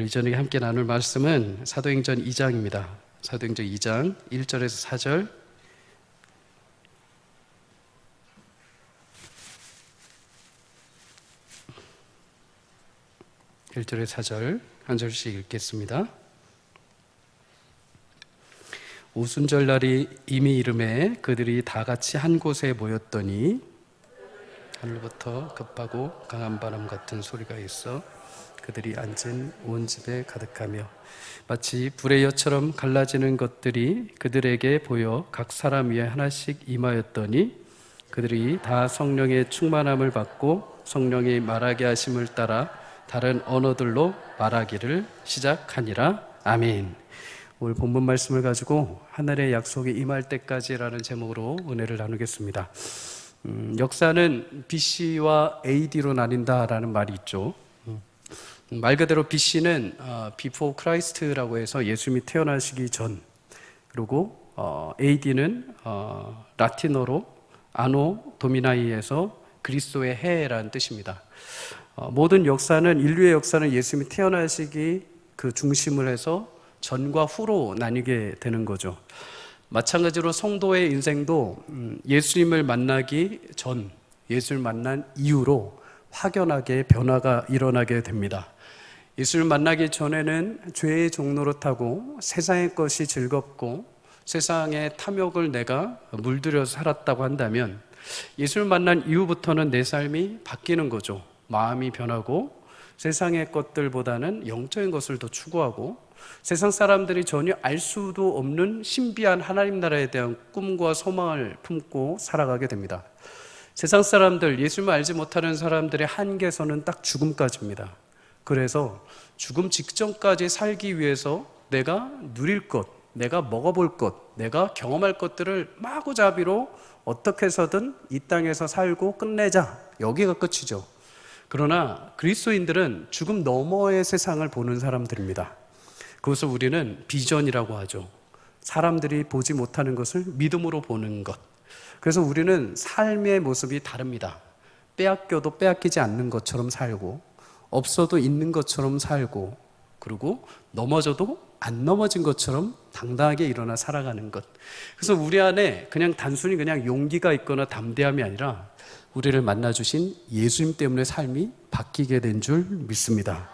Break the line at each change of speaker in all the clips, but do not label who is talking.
오늘 이 저녁에 함께 나눌 말씀은 사도행전 2장입니다. 사도행전 2장 1절에서 4절, 한 절씩 읽겠습니다. 오순절 날이 이미 이름에 그들이 다 같이 한 곳에 모였더니 하늘부터 급하고 강한 바람 같은 소리가 있어 그들이 앉은 온 집에 가득하며 마치 불의 엿처럼 갈라지는 것들이 그들에게 보여 각 사람 위에 하나씩 임하였더니 그들이 다 성령의 충만함을 받고 성령이 말하게 하심을 따라 다른 언어들로 말하기를 시작하니라. 아멘. 오늘 본문 말씀을 가지고 하늘의 약속이 임할 때까지라는 제목으로 은혜를 나누겠습니다. 역사는 BC와 AD로 나뉜다라는 말이 있죠. 말 그대로 BC는 Before Christ라고 해서 예수님이 태어나시기 전, 그리고 AD는 라틴어로 아노 도미나이에서 그리스도의 해라는 뜻입니다. 모든 역사는, 인류의 역사는 예수님이 태어나시기 그 중심을 해서 전과 후로 나뉘게 되는 거죠. 마찬가지로 성도의 인생도 예수님을 만나기 전, 예수를 만난 이후로 확연하게 변화가 일어나게 됩니다. 예수를 만나기 전에는 죄의 종로를 타고 세상의 것이 즐겁고 세상의 탐욕을 내가 물들여서 살았다고 한다면, 예수를 만난 이후부터는 내 삶이 바뀌는 거죠. 마음이 변하고 세상의 것들보다는 영적인 것을 더 추구하고 세상 사람들이 전혀 알 수도 없는 신비한 하나님 나라에 대한 꿈과 소망을 품고 살아가게 됩니다. 세상 사람들, 예수님을 알지 못하는 사람들의 한계선은 딱 죽음까지입니다. 그래서 죽음 직전까지 살기 위해서 내가 누릴 것, 내가 먹어볼 것, 내가 경험할 것들을 마구잡이로 어떻게 해서든 이 땅에서 살고 끝내자, 여기가 끝이죠. 그러나 그리스도인들은 죽음 너머의 세상을 보는 사람들입니다. 그것을 우리는 비전이라고 하죠. 사람들이 보지 못하는 것을 믿음으로 보는 것. 그래서 우리는 삶의 모습이 다릅니다. 빼앗겨도 빼앗기지 않는 것처럼 살고, 없어도 있는 것처럼 살고, 그리고 넘어져도 안 넘어진 것처럼 당당하게 일어나 살아가는 것. 그래서 우리 안에 그냥 단순히 그냥 용기가 있거나 담대함이 아니라 우리를 만나주신 예수님 때문에 삶이 바뀌게 된 줄 믿습니다.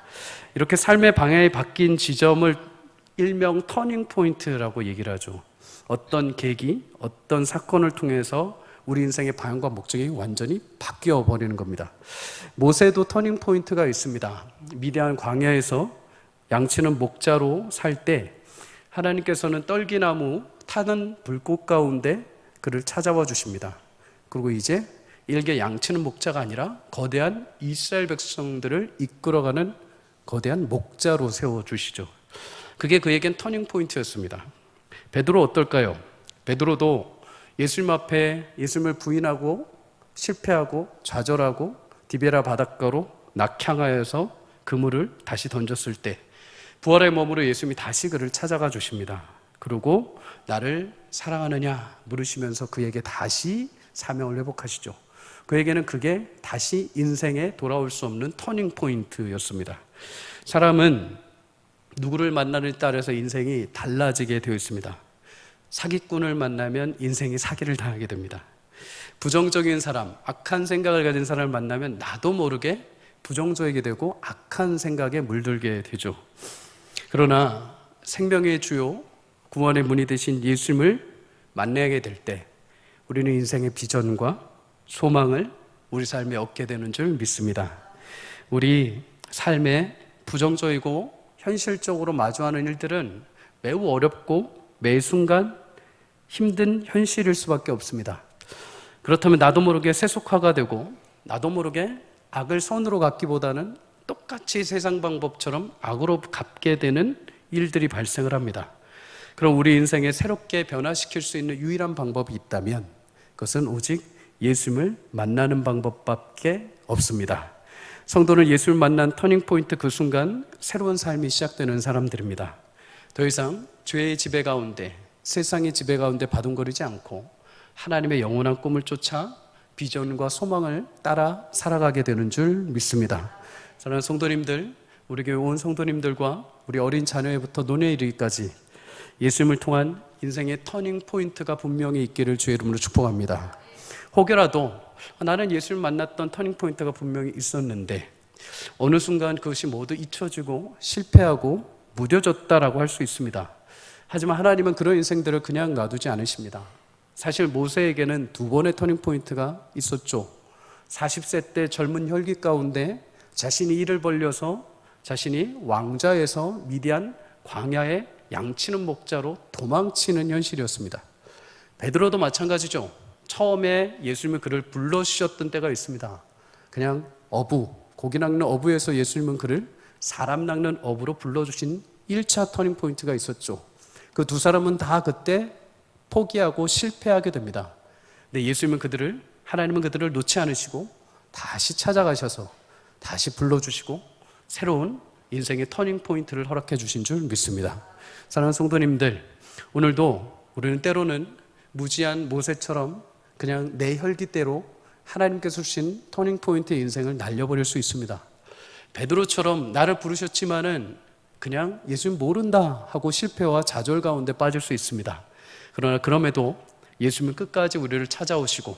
이렇게 삶의 방향이 바뀐 지점을 일명 터닝 포인트라고 얘기를 하죠. 어떤 계기, 어떤 사건을 통해서 우리 인생의 방향과 목적이 완전히 바뀌어 버리는 겁니다. 모세도 터닝 포인트가 있습니다. 미디안 광야에서 양치는 목자로 살 때 하나님께서는 떨기나무 타는 불꽃 가운데 그를 찾아와 주십니다. 그리고 이제 일개 양치는 목자가 아니라 거대한 이스라엘 백성들을 이끌어가는 거대한 목자로 세워주시죠. 그게 그에겐 터닝 포인트였습니다. 베드로 어떨까요? 베드로도 예수님 앞에 예수님을 부인하고 실패하고 좌절하고 디베라 바닷가로 낙향하여서 그물을 다시 던졌을 때 부활의 몸으로 예수님이 다시 그를 찾아가 주십니다. 그리고 나를 사랑하느냐 물으시면서 그에게 다시 사명을 회복하시죠. 그에게는 그게 다시 인생에 돌아올 수 없는 터닝 포인트였습니다. 사람은 누구를 만나느냐에 따라서 인생이 달라지게 되어 있습니다. 사기꾼을 만나면 인생이 사기를 당하게 됩니다. 부정적인 사람, 악한 생각을 가진 사람을 만나면 나도 모르게 부정적이게 되고 악한 생각에 물들게 되죠. 그러나 생명의 주요, 구원의 문이 되신 예수님을 만나게 될 때 우리는 인생의 비전과 소망을 우리 삶에 얻게 되는 줄 믿습니다. 우리 삶에 부정적이고 현실적으로 마주하는 일들은 매우 어렵고 매 순간 힘든 현실일 수밖에 없습니다. 그렇다면 나도 모르게 세속화가 되고 나도 모르게 악을 선으로 갚기보다는 똑같이 세상 방법처럼 악으로 갚게 되는 일들이 발생을 합니다. 그럼 우리 인생에 새롭게 변화시킬 수 있는 유일한 방법이 있다면 그것은 오직 예수님을 만나는 방법밖에 없습니다. 성도는 예수를 만난 터닝포인트 그 순간 새로운 삶이 시작되는 사람들입니다. 더 이상 죄의 지배 가운데, 세상의 지배 가운데 바둥거리지 않고 하나님의 영원한 꿈을 쫓아 비전과 소망을 따라 살아가게 되는 줄 믿습니다. 사랑하는 성도님들, 우리 교회 온 성도님들과 우리 어린 자녀에부터 노년에 이르기까지 예수님을 통한 인생의 터닝 포인트가 분명히 있기를 주의 이름으로 축복합니다. 혹여라도 나는 예수님을 만났던 터닝 포인트가 분명히 있었는데 어느 순간 그것이 모두 잊혀지고 실패하고 무뎌졌다라고 할 수 있습니다. 하지만 하나님은 그런 인생들을 그냥 놔두지 않으십니다. 사실 모세에게는 두 번의 터닝 포인트가 있었죠. 40세 때 젊은 혈기 가운데 자신이 이를 벌려서 자신이 왕자에서 미디안 광야에 양치는 목자로 도망치는 현실이었습니다. 베드로도 마찬가지죠. 처음에 예수님은 그를 불러주셨던 때가 있습니다. 그냥 어부, 고기 낚는 어부에서 예수님은 그를 사람 낚는 어부로 불러주신 1차 터닝 포인트가 있었죠. 그 두 사람은 다 그때 포기하고 실패하게 됩니다. 근데 하나님은 그들을 놓지 않으시고 다시 찾아가셔서 다시 불러주시고 새로운 인생의 터닝 포인트를 허락해 주신 줄 믿습니다. 사랑하는 성도님들, 오늘도 우리는 때로는 무지한 모세처럼 그냥 내 혈기대로 하나님께서 주신 터닝 포인트의 인생을 날려버릴 수 있습니다. 베드로처럼 나를 부르셨지만은 그냥 예수님 모른다 하고 실패와 좌절 가운데 빠질 수 있습니다. 그러나 그럼에도 예수님은 끝까지 우리를 찾아오시고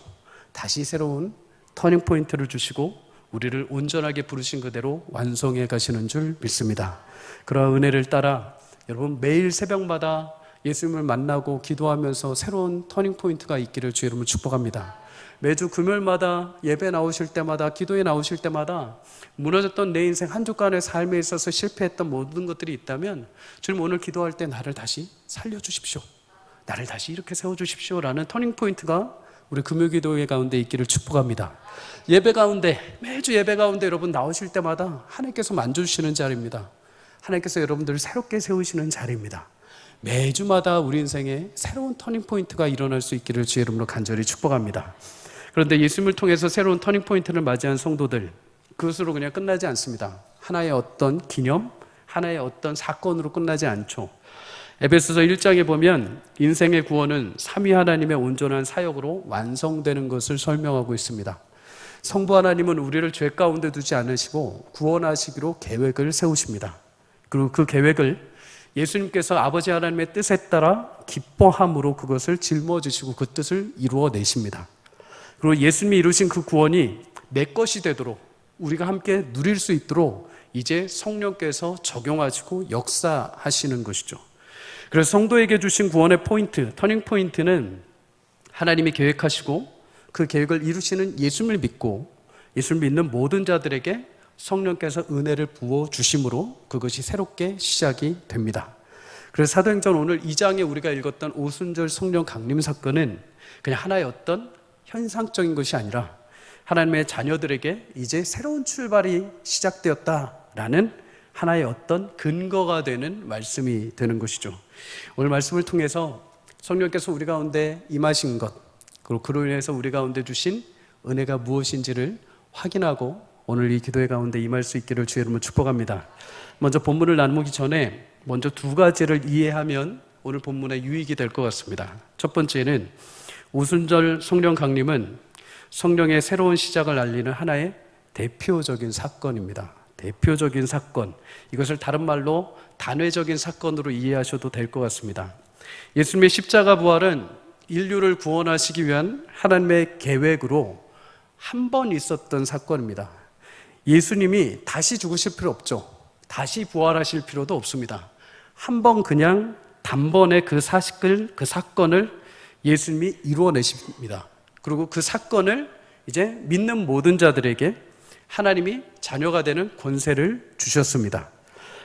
다시 새로운 터닝 포인트를 주시고 우리를 온전하게 부르신 그대로 완성해 가시는 줄 믿습니다. 그러한 은혜를 따라 여러분 매일 새벽마다 예수님을 만나고 기도하면서 새로운 터닝 포인트가 있기를 주의 이름으로 축복합니다. 매주 금요일마다 예배 나오실 때마다 기도에 나오실 때마다 무너졌던 내 인생 한 주간의 삶에 있어서 실패했던 모든 것들이 있다면 주님 오늘 기도할 때 나를 다시 살려주십시오, 나를 다시 이렇게 세워주십시오 라는 터닝 포인트가 우리 금요기도회 가운데 있기를 축복합니다. 예배 가운데 매주 예배 가운데 여러분 나오실 때마다 하나님께서 만져주시는 자리입니다. 하나님께서 여러분들을 새롭게 세우시는 자리입니다. 매주마다 우리 인생에 새로운 터닝 포인트가 일어날 수 있기를 주의 이름으로 간절히 축복합니다. 그런데 예수님을 통해서 새로운 터닝 포인트를 맞이한 성도들, 그것으로 그냥 끝나지 않습니다. 하나의 어떤 기념, 하나의 어떤 사건으로 끝나지 않죠. 에베소서 1장에 보면 인생의 구원은 삼위 하나님의 온전한 사역으로 완성되는 것을 설명하고 있습니다. 성부 하나님은 우리를 죄 가운데 두지 않으시고 구원하시기로 계획을 세우십니다. 그리고 그 계획을 예수님께서 아버지 하나님의 뜻에 따라 기뻐함으로 그것을 짊어지시고 그 뜻을 이루어내십니다. 그리고 예수님이 이루신 그 구원이 내 것이 되도록 우리가 함께 누릴 수 있도록 이제 성령께서 적용하시고 역사하시는 것이죠. 그래서 성도에게 주신 구원의 포인트, 터닝 포인트는 하나님이 계획하시고 그 계획을 이루시는 예수님을 믿고 예수를 믿는 모든 자들에게 성령께서 은혜를 부어주심으로 그것이 새롭게 시작이 됩니다. 그래서 사도행전 오늘 2장에 우리가 읽었던 오순절 성령 강림 사건은 그냥 하나의 어떤 현상적인 것이 아니라 하나님의 자녀들에게 이제 새로운 출발이 시작되었다라는 하나의 어떤 근거가 되는 말씀이 되는 것이죠. 오늘 말씀을 통해서 성령께서 우리 가운데 임하신 것, 그리고 그로 인해서 우리 가운데 주신 은혜가 무엇인지를 확인하고 오늘 이 기도회 가운데 임할 수 있기를 주의 이름으로 축복합니다. 먼저 본문을 나누기 전에 먼저 두 가지를 이해하면 오늘 본문의 유익이 될 것 같습니다. 첫 번째는 오순절 성령 강림은 성령의 새로운 시작을 알리는 하나의 대표적인 사건입니다. 대표적인 사건, 이것을 다른 말로 단회적인 사건으로 이해하셔도 될 것 같습니다. 예수님의 십자가 부활은 인류를 구원하시기 위한 하나님의 계획으로 한 번 있었던 사건입니다. 예수님이 다시 죽으실 필요 없죠. 다시 부활하실 필요도 없습니다. 한 번 그냥 단번에 그 사건을 예수님이 이루어내십니다. 그리고 그 사건을 이제 믿는 모든 자들에게 하나님이 자녀가 되는 권세를 주셨습니다.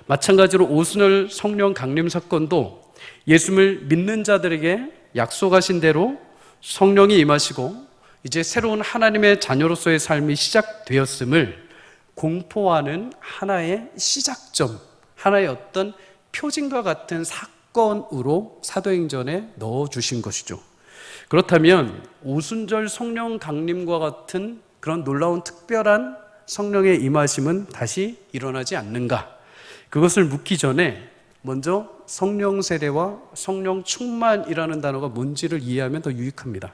마찬가지로 오순절 성령 강림 사건도 예수님을 믿는 자들에게 약속하신 대로 성령이 임하시고 이제 새로운 하나님의 자녀로서의 삶이 시작되었음을 공포하는 하나의 시작점, 하나의 어떤 표징과 같은 사건으로 사도행전에 넣어주신 것이죠. 그렇다면 오순절 성령 강림과 같은 그런 놀라운 특별한 성령의 임하심은 다시 일어나지 않는가? 그것을 묻기 전에 먼저 성령 세례와 성령 충만이라는 단어가 뭔지를 이해하면 더 유익합니다.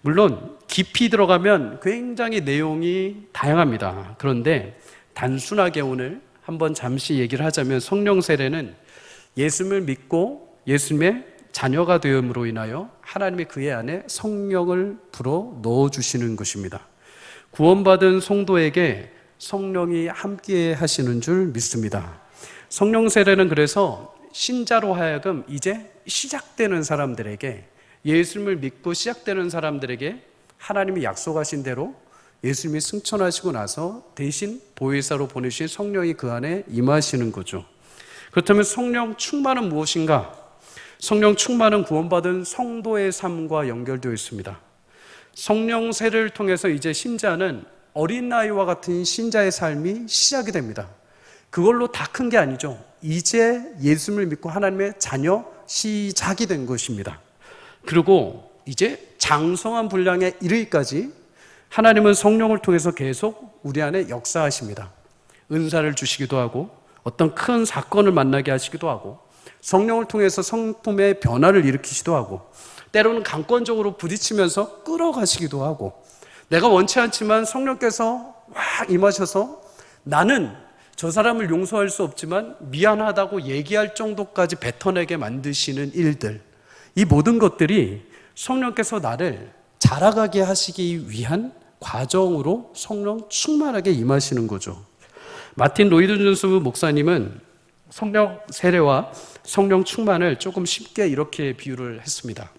물론 깊이 들어가면 굉장히 내용이 다양합니다. 그런데 단순하게 오늘 한번 잠시 얘기를 하자면 성령 세례는 예수님을 믿고 예수님의 자녀가 되음으로 인하여 하나님이 그의 안에 성령을 불어 넣어주시는 것입니다. 구원받은 성도에게 성령이 함께 하시는 줄 믿습니다. 성령 세례는 그래서 신자로 하여금 이제 시작되는 사람들에게, 예수님을 믿고 시작되는 사람들에게 하나님이 약속하신 대로 예수님이 승천하시고 나서 대신 보혜사로 보내신 성령이 그 안에 임하시는 거죠. 그렇다면 성령 충만은 무엇인가? 성령 충만은 구원받은 성도의 삶과 연결되어 있습니다. 성령 세례를 통해서 이제 신자는 어린아이와 같은 신자의 삶이 시작이 됩니다. 그걸로 다 큰 게 아니죠. 이제 예수님을 믿고 하나님의 자녀 시작이 된 것입니다. 그리고 이제 장성한 분량에 이르기까지 하나님은 성령을 통해서 계속 우리 안에 역사하십니다. 은사를 주시기도 하고 어떤 큰 사건을 만나게 하시기도 하고 성령을 통해서 성품의 변화를 일으키시기도 하고 때로는 강권적으로 부딪히면서 끌어가시기도 하고 내가 원치 않지만 성령께서 확 임하셔서 나는 저 사람을 용서할 수 없지만 미안하다고 얘기할 정도까지 뱉어내게 만드시는 일들, 이 모든 것들이 성령께서 나를 자라가게 하시기 위한 과정으로 성령 충만하게 임하시는 거죠. 마틴 로이드 존스 목사님은 성령 세례와 성령 충만을 조금 쉽게 이렇게 비유를 했습니다.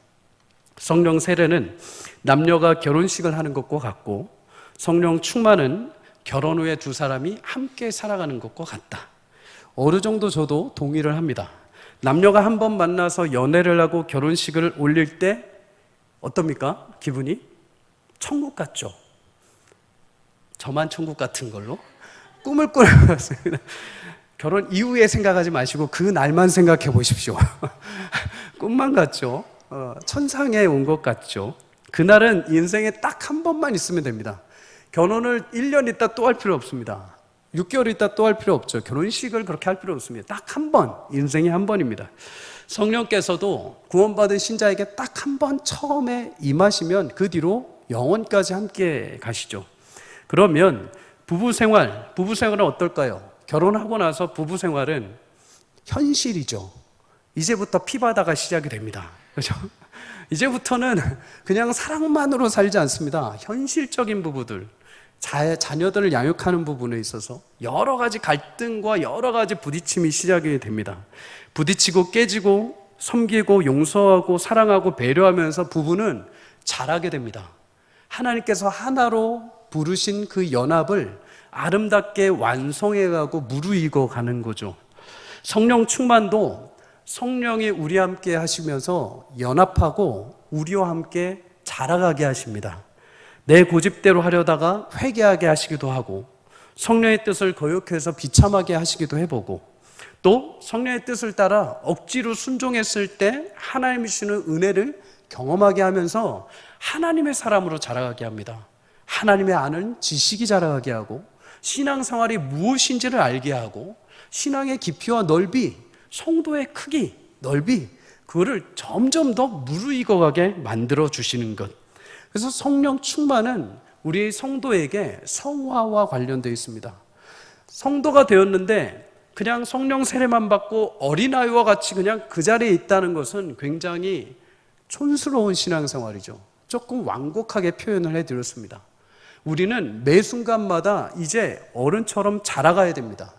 성령 세례는 남녀가 결혼식을 하는 것과 같고 성령 충만은 결혼 후에 두 사람이 함께 살아가는 것과 같다. 어느 정도 저도 동의를 합니다. 남녀가 한 번 만나서 연애를 하고 결혼식을 올릴 때 어떻습니까? 기분이? 천국 같죠? 저만 천국 같은 걸로? 꿈을 꾸었습니다. 결혼 이후에 생각하지 마시고 그 날만 생각해 보십시오. 꿈만 같죠? 천상에 온 것 같죠? 그날은 인생에 딱 한 번만 있으면 됩니다. 결혼을 1년 있다 또 할 필요 없습니다. 6개월 있다 또 할 필요 없죠. 결혼식을 그렇게 할 필요 없습니다. 딱 한 번, 인생에 한 번입니다. 성령께서도 구원받은 신자에게 딱 한 번 처음에 임하시면 그 뒤로 영원까지 함께 가시죠. 그러면 부부생활은 어떨까요? 결혼하고 나서 부부생활은 현실이죠. 이제부터 피바다가 시작이 됩니다. 그렇죠? 이제부터는 그냥 사랑만으로 살지 않습니다. 현실적인 부부들, 자녀들을 양육하는 부분에 있어서 여러 가지 갈등과 여러 가지 부딪힘이 시작이 됩니다. 부딪히고 깨지고 섬기고 용서하고 사랑하고 배려하면서 부부는 자라게 됩니다. 하나님께서 하나로 부르신 그 연합을 아름답게 완성해가고 무르익어 가는 거죠. 성령 충만도 성령이 우리와 함께 하시면서 연합하고 우리와 함께 자라가게 하십니다. 내 고집대로 하려다가 회개하게 하시기도 하고 성령의 뜻을 거역해서 비참하게 하시기도 해보고 또 성령의 뜻을 따라 억지로 순종했을 때 하나님이 주시는 은혜를 경험하게 하면서 하나님의 사람으로 자라가게 합니다. 하나님의 아는 지식이 자라가게 하고 신앙생활이 무엇인지를 알게 하고 신앙의 깊이와 넓이, 성도의 크기, 넓이, 그거를 점점 더 무르익어가게 만들어 주시는 것. 그래서 성령 충만은 우리 성도에게 성화와 관련되어 있습니다. 성도가 되었는데 그냥 성령 세례만 받고 어린아이와 같이 그냥 그 자리에 있다는 것은 굉장히 촌스러운 신앙생활이죠. 조금 완곡하게 표현을 해드렸습니다. 우리는 매 순간마다 이제 어른처럼 자라가야 됩니다.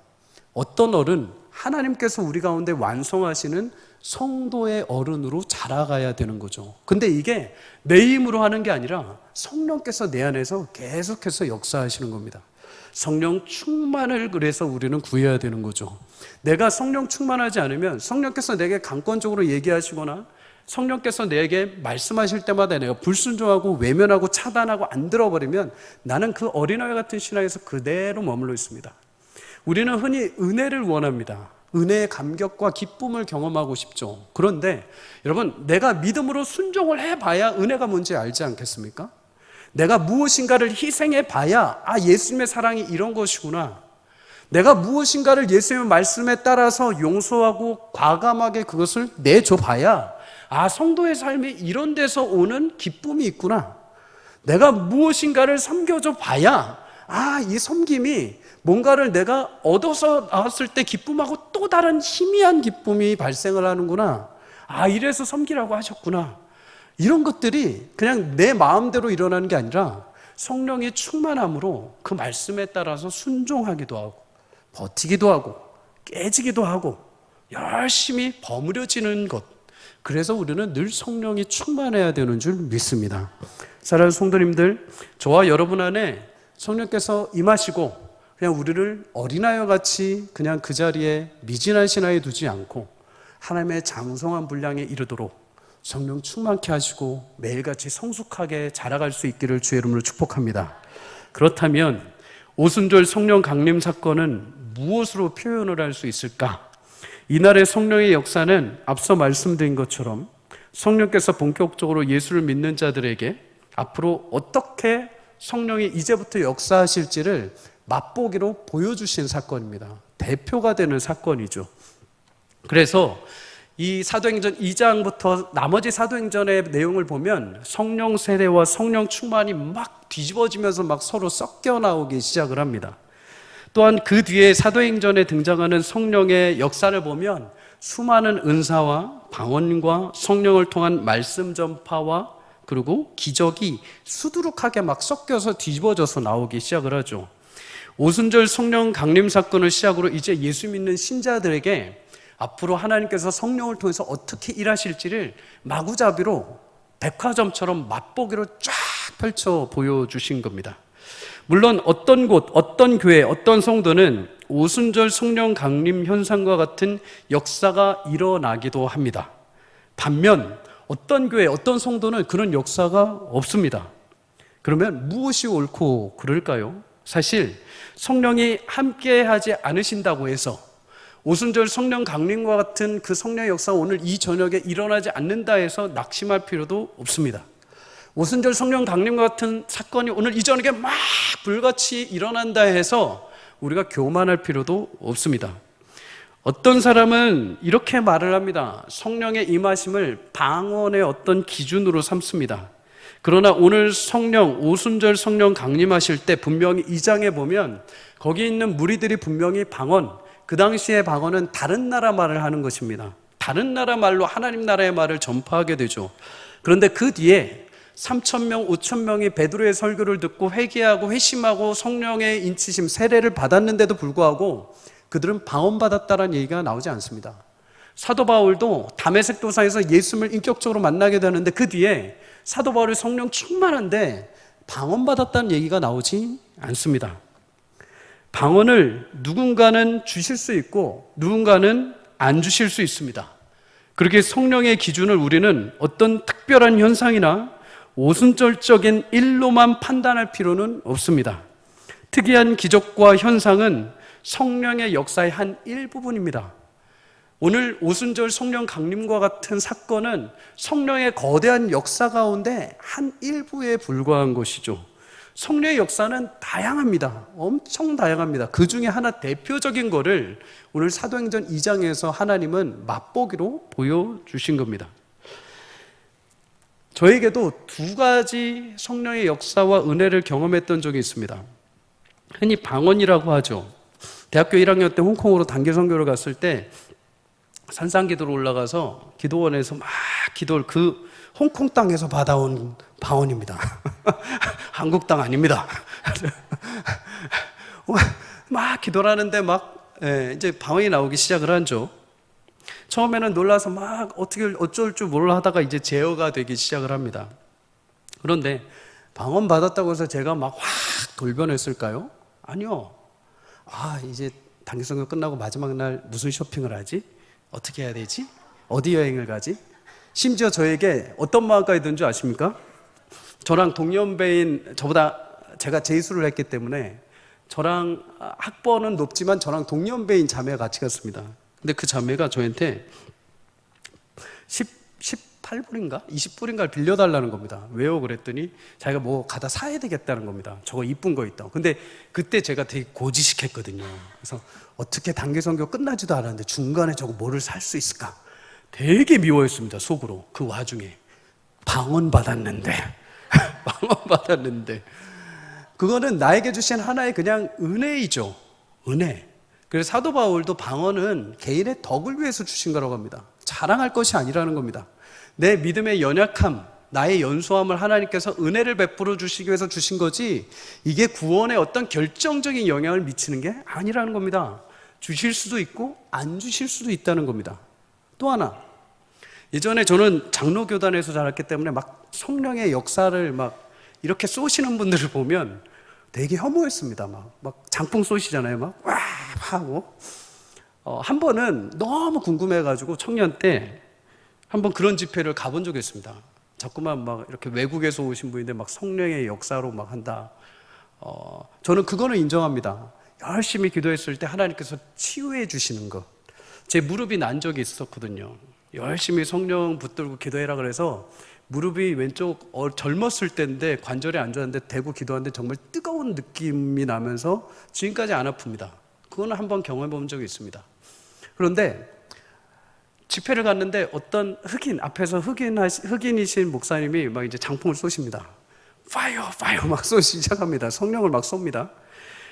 어떤 어른? 하나님께서 우리 가운데 완성하시는 성도의 어른으로 자라가야 되는 거죠. 근데 이게 내 힘으로 하는 게 아니라 성령께서 내 안에서 계속해서 역사하시는 겁니다. 성령 충만을 그래서 우리는 구해야 되는 거죠. 내가 성령 충만하지 않으면 성령께서 내게 강권적으로 얘기하시거나 성령께서 내게 말씀하실 때마다 내가 불순종하고 외면하고 차단하고 안 들어버리면 나는 그 어린아이 같은 신앙에서 그대로 머물러 있습니다. 우리는 흔히 은혜를 원합니다. 은혜의 감격과 기쁨을 경험하고 싶죠. 그런데 여러분, 내가 믿음으로 순종을 해봐야 은혜가 뭔지 알지 않겠습니까? 내가 무엇인가를 희생해봐야 예수님의 사랑이 이런 것이구나. 내가 무엇인가를 예수님의 말씀에 따라서 용서하고 과감하게 그것을 내줘봐야 성도의 삶이 이런 데서 오는 기쁨이 있구나. 내가 무엇인가를 섬겨줘 봐야 이 섬김이 뭔가를 내가 얻어서 나왔을 때 기쁨하고 또 다른 희미한 기쁨이 발생을 하는구나. 아, 이래서 섬기라고 하셨구나. 이런 것들이 그냥 내 마음대로 일어나는 게 아니라 성령의 충만함으로 그 말씀에 따라서 순종하기도 하고 버티기도 하고 깨지기도 하고 열심히 버무려지는 것. 그래서 우리는 늘 성령이 충만해야 되는 줄 믿습니다. 사랑하는 성도님들, 저와 여러분 안에 성령께서 임하시고 그냥 우리를 어린아이와 같이 그냥 그 자리에 미진한 신하에 두지 않고 하나님의 장성한 분량에 이르도록 성령 충만케 하시고 매일같이 성숙하게 자라갈 수 있기를 주의 이름으로 축복합니다. 그렇다면 오순절 성령 강림 사건은 무엇으로 표현을 할 수 있을까? 이날의 성령의 역사는 앞서 말씀드린 것처럼 성령께서 본격적으로 예수를 믿는 자들에게 앞으로 어떻게 성령이 이제부터 역사하실지를 맛보기로 보여주신 사건입니다. 대표가 되는 사건이죠. 그래서 이 사도행전 2장부터 나머지 사도행전의 내용을 보면 성령 세례와 성령 충만이 막 뒤집어지면서 막 서로 섞여 나오기 시작을 합니다. 또한 그 뒤에 사도행전에 등장하는 성령의 역사를 보면 수많은 은사와 방언과 성령을 통한 말씀 전파와 그리고 기적이 수두룩하게 막 섞여서 뒤집어져서 나오기 시작을 하죠. 오순절 성령 강림 사건을 시작으로 이제 예수 믿는 신자들에게 앞으로 하나님께서 성령을 통해서 어떻게 일하실지를 마구잡이로 백화점처럼 맛보기로 쫙 펼쳐 보여주신 겁니다. 물론 어떤 곳, 어떤 교회, 어떤 성도는 오순절 성령 강림 현상과 같은 역사가 일어나기도 합니다. 반면 어떤 교회, 어떤 성도는 그런 역사가 없습니다. 그러면 무엇이 옳고 그럴까요? 사실 성령이 함께하지 않으신다고 해서 오순절 성령 강림과 같은 그 성령의 역사가 오늘 이 저녁에 일어나지 않는다 해서 낙심할 필요도 없습니다. 오순절 성령 강림과 같은 사건이 오늘 이 저녁에 막 불같이 일어난다 해서 우리가 교만할 필요도 없습니다. 어떤 사람은 이렇게 말을 합니다. 성령의 임하심을 방언의 어떤 기준으로 삼습니다. 그러나 오늘 성령, 오순절 성령 강림하실 때 분명히 2장에 보면 거기 있는 무리들이 분명히 방언, 그 당시의 방언은 다른 나라 말을 하는 것입니다. 다른 나라 말로 하나님 나라의 말을 전파하게 되죠. 그런데 그 뒤에 3,000명, 5,000명이 베드로의 설교를 듣고 회개하고 회심하고 성령의 인치심, 세례를 받았는데도 불구하고 그들은 방언 받았다는 얘기가 나오지 않습니다. 사도 바울도 다메섹 도상에서 예수님을 인격적으로 만나게 되는데 그 뒤에 사도 바울이 성령 충만한데 방언 받았다는 얘기가 나오지 않습니다. 방언을 누군가는 주실 수 있고 누군가는 안 주실 수 있습니다. 그렇게 성령의 기준을 우리는 어떤 특별한 현상이나 오순절적인 일로만 판단할 필요는 없습니다. 특이한 기적과 현상은 성령의 역사의 한 일부분입니다. 오늘 오순절 성령 강림과 같은 사건은 성령의 거대한 역사 가운데 한 일부에 불과한 것이죠. 성령의 역사는 다양합니다. 엄청 다양합니다. 그 중에 하나 대표적인 거를 오늘 사도행전 2장에서 하나님은 맛보기로 보여주신 겁니다. 저에게도 두 가지 성령의 역사와 은혜를 경험했던 적이 있습니다. 흔히 방언이라고 하죠. 대학교 1학년 때 홍콩으로 단기 선교를 갔을 때 산상기도로 올라가서 기도원에서 막 기도를 그 홍콩 땅에서 받아온 방언입니다. 한국 땅 아닙니다. 막 기도를 하는데 막 이제 방언이 나오기 시작을 하죠. 처음에는 놀라서 막 어쩔 줄 몰라 하다가 이제 제어가 되기 시작을 합니다. 그런데 방언 받았다고 해서 제가 막 확 돌변했을까요? 아니요. 이제 단기 선교 끝나고 마지막 날 무슨 쇼핑을 하지? 어떻게 해야 되지? 어디 여행을 가지? 심지어 저에게 어떤 마음까지 든 줄 아십니까? 저랑 동년배인, 저보다 제가 재수를 했기 때문에 저랑 학번은 높지만 저랑 동년배인 자매가 같이 갔습니다. 근데 그 자매가 저한테 18불인가? 20불인가를 빌려달라는 겁니다. 왜요? 그랬더니 자기가 뭐 가다 사야 되겠다는 겁니다. 저거 이쁜 거 있다고. 근데 그때 제가 되게 고지식했거든요. 그래서 어떻게 단기 선교 끝나지도 않았는데 중간에 저거 뭐를 살 수 있을까? 되게 미워했습니다. 속으로. 그 와중에 방언 받았는데 방언 받았는데 그거는 나에게 주신 하나의 그냥 은혜이죠. 은혜. 그래서 사도 바울도 방언은 개인의 덕을 위해서 주신 거라고 합니다. 자랑할 것이 아니라는 겁니다. 내 믿음의 연약함, 나의 연소함을 하나님께서 은혜를 베풀어 주시기 위해서 주신 거지, 이게 구원에 어떤 결정적인 영향을 미치는 게 아니라는 겁니다. 주실 수도 있고 안 주실 수도 있다는 겁니다. 또 하나, 예전에 저는 장로교단에서 자랐기 때문에 막 성령의 역사를 막 이렇게 쏘시는 분들을 보면 되게 혐오했습니다. 막 장풍 쏘시잖아요. 막 와 하고. 한 번은 너무 궁금해가지고 청년 때 한번 그런 집회를 가본 적이 있습니다. 자꾸만 막 이렇게 외국에서 오신 분인데 막 성령의 역사로 막 한다. 저는 그거는 인정합니다. 열심히 기도했을 때 하나님께서 치유해 주시는 것. 제 무릎이 난 적이 있었거든요. 열심히 성령 붙들고 기도해라 그래서 무릎이 왼쪽 젊었을 때인데 관절이 안 좋았는데 대고 기도하는데 정말 뜨거운 느낌이 나면서 지금까지 안 아픕니다. 그거는 한번 경험해 본 적이 있습니다. 그런데 집회를 갔는데 어떤 앞에서 흑인이신 목사님이 막 이제 장풍을 쏘십니다. 파이어 막 쏘기 시작합니다. 성령을 막 쏩니다.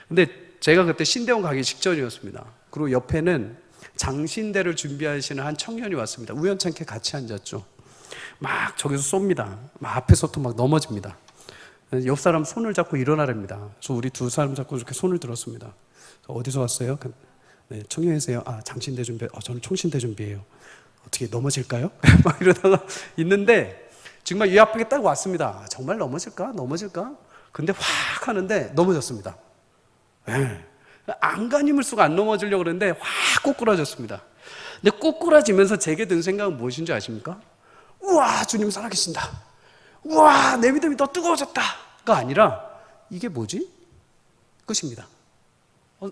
근데 제가 그때 신대원 가기 직전이었습니다. 그리고 옆에는 장신대를 준비하시는 한 청년이 왔습니다. 우연찮게 같이 앉았죠. 막 저기서 쏩니다. 막 앞에서부터 막 넘어집니다. 옆 사람 손을 잡고 일어나랍니다. 그래서 우리 두 사람 잡고 이렇게 손을 들었습니다. 어디서 왔어요? 네, 청년이세요? 아, 장신대 준비. 저는 총신대 준비해요. 어떻게 넘어질까요? 막 이러다가 있는데 정말 이 앞에 딱 왔습니다. 정말 넘어질까? 근데 확 하는데 넘어졌습니다. 네. 안간힘을 쓰고 안 넘어지려고 그랬는데 확 꼬꾸라졌습니다. 근데 꼬꾸라지면서 제게 든 생각은 무엇인지 아십니까? 우와, 주님 살아계신다. 우와, 내 믿음이 더 뜨거워졌다가 아니라 이게 뭐지? 끝입니다.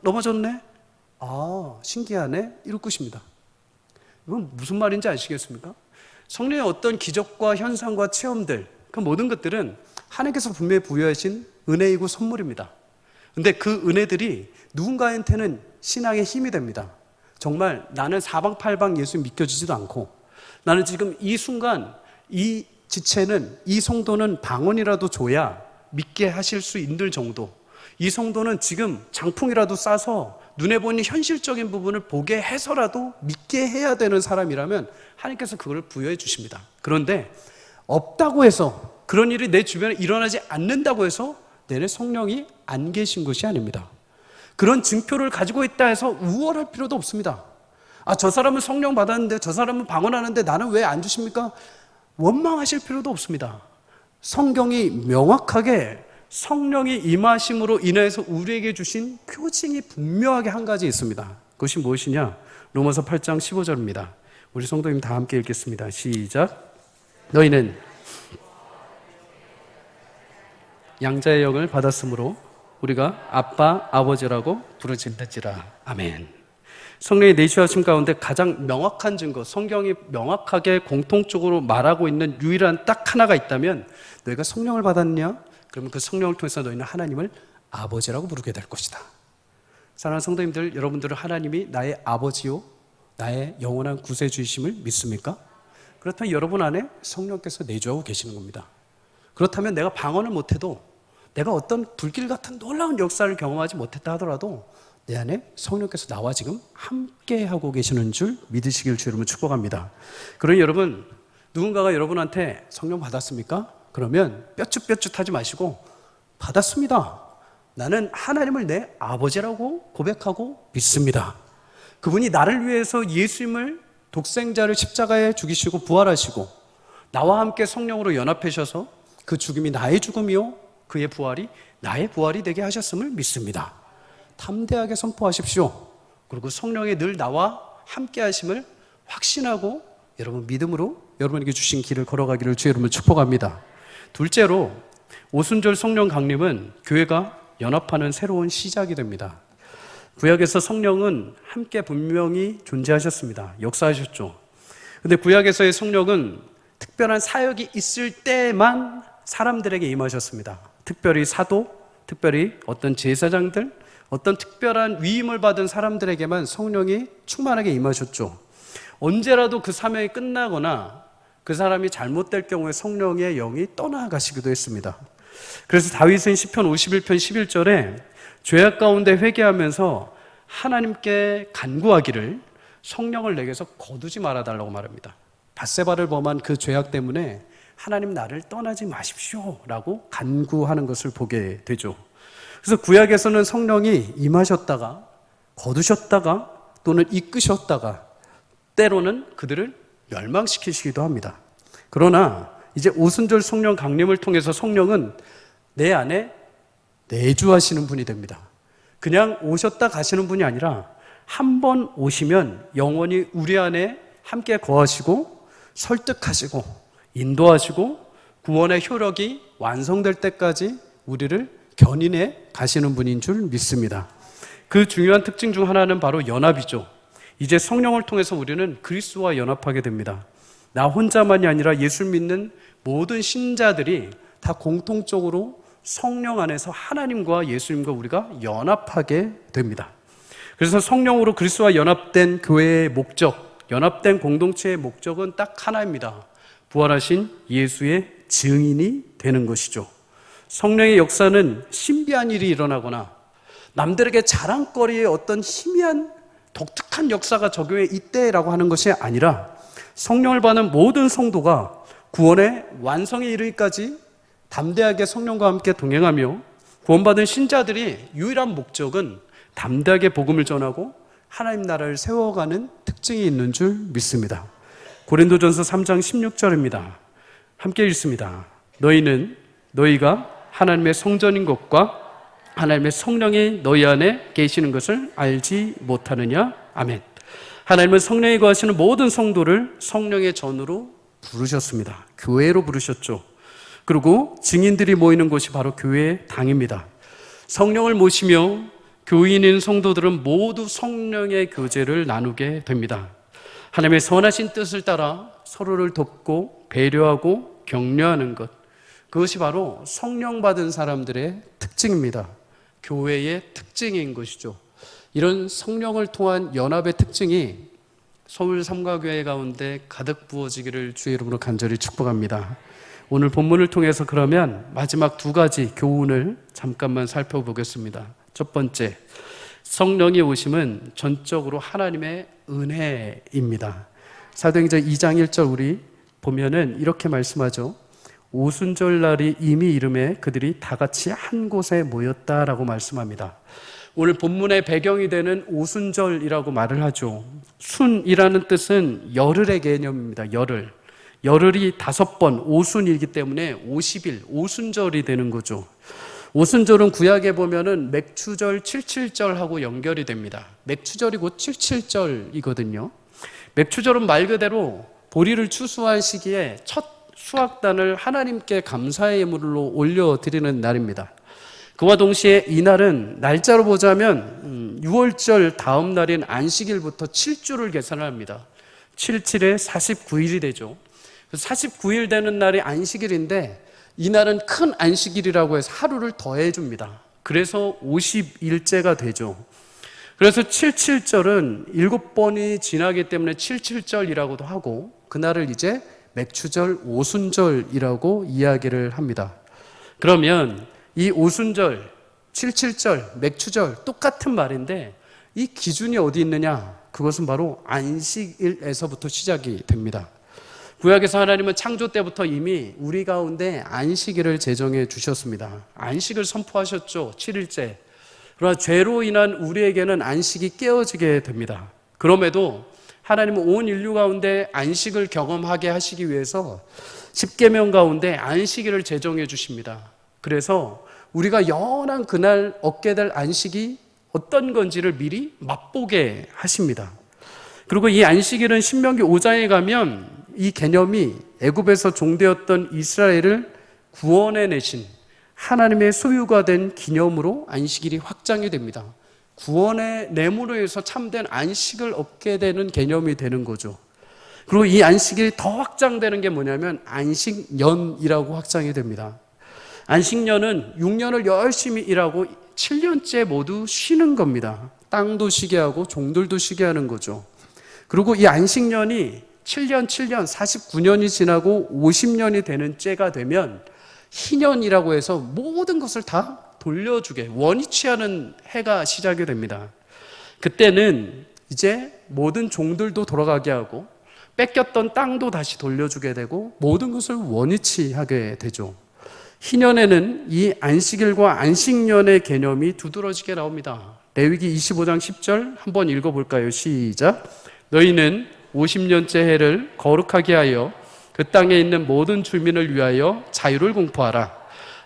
넘어졌네? 아, 신기하네? 이럴 것입니다. 이건 무슨 말인지 아시겠습니까? 성령의 어떤 기적과 현상과 체험들, 그 모든 것들은 하나님께서 분명히 부여하신 은혜이고 선물입니다. 근데 그 은혜들이 누군가한테는 신앙의 힘이 됩니다. 정말 나는 사방팔방 예수 믿겨지지도 않고, 나는 지금 이 순간 이 지체는, 이 성도는 방언이라도 줘야 믿게 하실 수 있는 정도, 이 성도는 지금 장풍이라도 쏴서 눈에 보이는 현실적인 부분을 보게 해서라도 믿게 해야 되는 사람이라면 하나님께서 그걸 부여해 주십니다. 그런데 없다고 해서, 그런 일이 내 주변에 일어나지 않는다고 해서 내내 성령이 안 계신 것이 아닙니다. 그런 증표를 가지고 있다 해서 우월할 필요도 없습니다. 저 사람은 성령 받았는데, 저 사람은 방언하는데 나는 왜 안 주십니까? 원망하실 필요도 없습니다. 성경이 명확하게 성령이 임하심으로 인해서 우리에게 주신 표징이 분명하게 한 가지 있습니다. 그것이 무엇이냐? 로마서 8장 15절입니다. 우리 성도님 다 함께 읽겠습니다. 시작. 너희는 양자의 영을 받았으므로 우리가 아빠, 아버지라고 부르짖는지라. 아멘. 성령의 내주하심 가운데 가장 명확한 증거, 성경이 명확하게 공통적으로 말하고 있는 유일한 딱 하나가 있다면, 너희가 성령을 받았냐? 그러면 그 성령을 통해서 너희는 하나님을 아버지라고 부르게 될 것이다. 사랑하는 성도님들, 여러분들은 하나님이 나의 아버지요, 나의 영원한 구세주이심을 믿습니까? 그렇다면 여러분 안에 성령께서 내주하고 계시는 겁니다. 그렇다면 내가 방언을 못해도, 내가 어떤 불길 같은 놀라운 역사를 경험하지 못했다 하더라도 내 안에 성령께서 나와 지금 함께 하고 계시는 줄 믿으시길 주 이름으로 축복합니다. 그러니 여러분, 누군가가 여러분한테 성령 받았습니까? 그러면 뼈쭌하지 마시고, 받았습니다. 나는 하나님을 내 아버지라고 고백하고 믿습니다. 그분이 나를 위해서 예수님을, 독생자를 십자가에 죽이시고 부활하시고 나와 함께 성령으로 연합하셔서 그 죽음이 나의 죽음이요 그의 부활이 나의 부활이 되게 하셨음을 믿습니다. 담대하게 선포하십시오. 그리고 성령이 늘 나와 함께 하심을 확신하고 여러분 믿음으로 여러분에게 주신 길을 걸어가기를 주의 이름으로 축복합니다. 둘째로, 오순절 성령 강림은 교회가 연합하는 새로운 시작이 됩니다. 구약에서 성령은 함께 분명히 존재하셨습니다. 역사하셨죠. 근데 구약에서의 성령은 특별한 사역이 있을 때만 사람들에게 임하셨습니다. 특별히 사도, 특별히 어떤 제사장들, 어떤 특별한 위임을 받은 사람들에게만 성령이 충만하게 임하셨죠. 언제라도 그 사명이 끝나거나 그 사람이 잘못될 경우에 성령의 영이 떠나가시기도 했습니다. 그래서 다윗은 시편 51편 11절에 죄악 가운데 회개하면서 하나님께 간구하기를 성령을 내게서 거두지 말아달라고 말합니다. 밧세바를 범한 그 죄악 때문에 하나님 나를 떠나지 마십시오 라고 간구하는 것을 보게 되죠. 그래서 구약에서는 성령이 임하셨다가 거두셨다가 또는 이끄셨다가 때로는 그들을 멸망시키시기도 합니다. 그러나 이제 오순절 성령 강림을 통해서 성령은 내 안에 내주하시는 분이 됩니다. 그냥 오셨다 가시는 분이 아니라 한 번 오시면 영원히 우리 안에 함께 거하시고 설득하시고 인도하시고 구원의 효력이 완성될 때까지 우리를 견인해 가시는 분인 줄 믿습니다. 그 중요한 특징 중 하나는 바로 연합이죠. 이제 성령을 통해서 우리는 그리스도와 연합하게 됩니다. 나 혼자만이 아니라 예수를 믿는 모든 신자들이 다 공통적으로 성령 안에서 하나님과 예수님과 우리가 연합하게 됩니다. 그래서 성령으로 그리스도와 연합된 교회의 목적, 연합된 공동체의 목적은 딱 하나입니다. 부활하신 예수의 증인이 되는 것이죠. 성령의 역사는 신비한 일이 일어나거나 남들에게 자랑거리의 어떤 희미한 독특한 역사가 저 교회에 있대라고 하는 것이 아니라 성령을 받는 모든 성도가 구원의 완성에 이르기까지 담대하게 성령과 함께 동행하며 구원받은 신자들이 유일한 목적은 담대하게 복음을 전하고 하나님 나라를 세워가는 특징이 있는 줄 믿습니다. 고린도전서 3장 16절입니다. 함께 읽습니다. 너희가 하나님의 성전인 것과 하나님의 성령이 너희 안에 계시는 것을 알지 못하느냐? 아멘. 하나님은 성령이 거하시는 모든 성도를 성령의 전으로 부르셨습니다. 교회로 부르셨죠. 그리고 증인들이 모이는 곳이 바로 교회의 당입니다. 성령을 모시며 교인인 성도들은 모두 성령의 교제를 나누게 됩니다. 하나님의 선하신 뜻을 따라 서로를 돕고 배려하고 격려하는 것, 그것이 바로 성령 받은 사람들의 특징입니다. 교회의 특징인 것이죠. 이런 성령을 통한 연합의 특징이 서울 삼가교회 가운데 가득 부어지기를 주의 이름으로 간절히 축복합니다. 오늘 본문을 통해서 그러면 마지막 두 가지 교훈을 잠깐만 살펴보겠습니다. 첫 번째, 성령의 오심은 전적으로 하나님의 은혜입니다. 사도행전 2장 1절 우리 보면은 이렇게 말씀하죠. 오순절 날이 이미 이름에 그들이 다 같이 한 곳에 모였다라고 말씀합니다. 오늘 본문의 배경이 되는 오순절이라고 말을 하죠. 순이라는 뜻은 열흘의 개념입니다. 열흘이 5번 오순이기 때문에 50일 오순절이 되는 거죠. 오순절은 구약에 보면은 맥추절, 칠칠절하고 연결이 됩니다. 맥추절이 곧 칠칠절이거든요. 맥추절은 말 그대로 보리를 추수한 시기에 첫 수확단을 하나님께 감사의 예물로 올려드리는 날입니다. 그와 동시에 이날은 날짜로 보자면 6월절 다음 날인 안식일부터 7주를 계산을 합니다. 77에 49일이 되죠. 49일 되는 날이 안식일인데 이날은 큰 안식일이라고 해서 하루를 더해 줍니다. 그래서 50일째가 되죠. 그래서 77절은 7번이 지나기 때문에 77절이라고도 하고 그날을 이제 맥추절, 오순절이라고 이야기를 합니다. 그러면 이 오순절, 77절, 맥추절 똑같은 말인데 이 기준이 어디 있느냐? 그것은 바로 안식일에서부터 시작이 됩니다. 구약에서 하나님은 창조 때부터 이미 우리 가운데 안식일을 제정해 주셨습니다. 안식을 선포하셨죠. 7일째. 그러나 죄로 인한 우리에게는 안식이 깨어지게 됩니다. 그럼에도 하나님은 온 인류 가운데 안식을 경험하게 하시기 위해서 십계명 가운데 안식일을 제정해 주십니다. 그래서 우리가 영원한 그날 얻게 될 안식이 어떤 건지를 미리 맛보게 하십니다. 그리고 이 안식일은 신명기 5장에 가면 이 개념이 애굽에서 종되었던 이스라엘을 구원해 내신 하나님의 소유가 된 기념으로 안식일이 확장이 됩니다. 구원의 내므로 해서 참된 안식을 얻게 되는 개념이 되는 거죠. 그리고 이 안식일이 더 확장되는 게 뭐냐면 안식년이라고 확장이 됩니다. 안식년은 6년을 열심히 일하고 7년째 모두 쉬는 겁니다. 땅도 쉬게 하고 종들도 쉬게 하는 거죠. 그리고 이 안식년이 7년, 49년이 지나고 50년이 되는 째가 되면 희년이라고 해서 모든 것을 다 돌려주게 원위치 하는 해가 시작이 됩니다. 그때는 이제 모든 종들도 돌아가게 하고 뺏겼던 땅도 다시 돌려주게 되고 모든 것을 원위치 하게 되죠. 희년에는 이 안식일과 안식년의 개념이 두드러지게 나옵니다. 레위기 25장 10절 한번 읽어볼까요? 시작. 너희는 50년째 해를 거룩하게 하여 그 땅에 있는 모든 주민을 위하여 자유를 공포하라.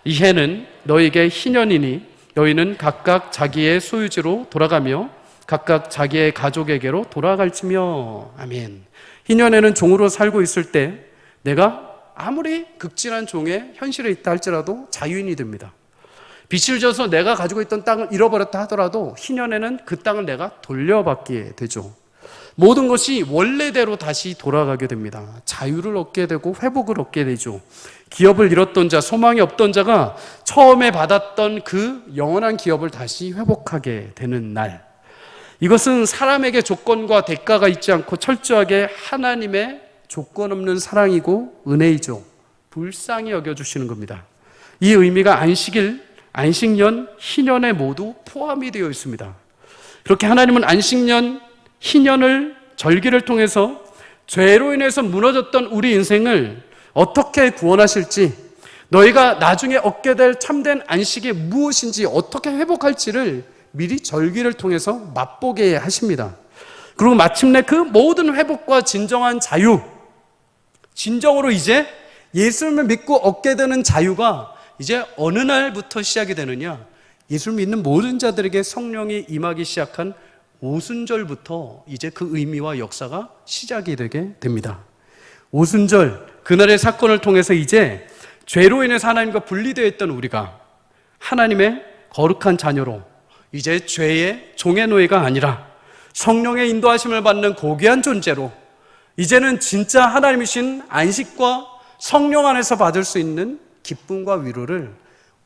이 해는 너희에게 희년이니 너희는 각각 자기의 소유지로 돌아가며 각각 자기의 가족에게로 돌아갈지며. 아멘. 희년에는 종으로 살고 있을 때 내가 아무리 극진한 종의 현실에 있다 할지라도 자유인이 됩니다. 빚을 져서 내가 가지고 있던 땅을 잃어버렸다 하더라도 희년에는 그 땅을 내가 돌려받게 되죠. 모든 것이 원래대로 다시 돌아가게 됩니다. 자유를 얻게 되고 회복을 얻게 되죠. 기업을 잃었던 자, 소망이 없던 자가 처음에 받았던 그 영원한 기업을 다시 회복하게 되는 날. 이것은 사람에게 조건과 대가가 있지 않고 철저하게 하나님의 조건 없는 사랑이고 은혜이죠. 불쌍히 여겨주시는 겁니다. 이 의미가 안식일, 안식년, 희년에 모두 포함이 되어 있습니다. 그렇게 하나님은 안식년, 희년을 절기를 통해서 죄로 인해서 무너졌던 우리 인생을 어떻게 구원하실지, 너희가 나중에 얻게 될 참된 안식이 무엇인지 어떻게 회복할지를 미리 절기를 통해서 맛보게 하십니다. 그리고 마침내 그 모든 회복과 진정한 자유, 진정으로 이제 예수님을 믿고 얻게 되는 자유가 이제 어느 날부터 시작이 되느냐? 예수를 믿는 모든 자들에게 성령이 임하기 시작한 오순절부터 이제 그 의미와 역사가 시작이 되게 됩니다. 오순절, 그날의 사건을 통해서 이제 죄로 인해서 하나님과 분리되어 있던 우리가 하나님의 거룩한 자녀로 이제 죄의 종의 노예가 아니라 성령의 인도하심을 받는 고귀한 존재로 이제는 진짜 하나님이신 안식과 성령 안에서 받을 수 있는 기쁨과 위로를